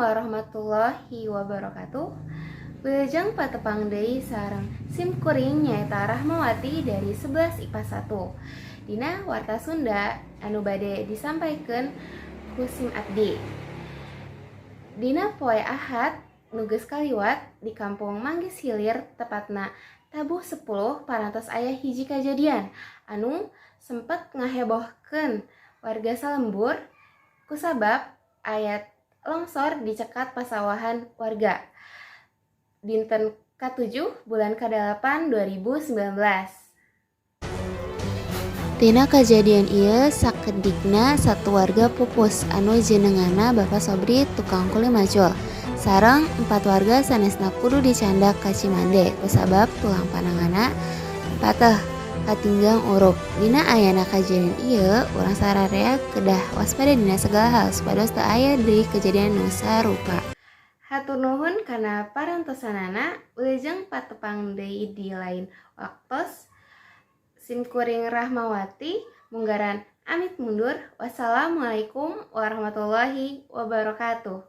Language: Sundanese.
warahmatullahi wabarakatuh. Wilujeng patepang deui sareng sim kuring nyaeta Rahmawati dari 11 IPA 1. Dina warta Sunda anu bade disampaikeun ku sim abdi. Dina poe Ahad nu geus kaliwat di Kampung Manggis Hilir tepatna tabuh 10 parantos aya hiji kajadian anu sempet ngahebohkeun warga Salembur kusabab ayat longsor di cekat pasawahan warga dinten ke-7 bulan ke-8 2019. Tina kejadian ieu sakedikna satu warga pupus anu jenenganna Bapak Sobri tukang kuli macul sareng 4 warga sanesna kudu dicandak ka Cimande kusabab tulang pananganna pateuh katinggang urup. Dina ayana kejadian ieu urang sararea kedah waspada dina segala hal supados teu aya deui kejadian nu sarupa. Hatur nuhun kana parantosanana. Wilujeng patepang deui di lain waktos. Sim kuring Rahmawati munggaran amit mundur. Wassalamualaikum warahmatullahi wabarakatuh.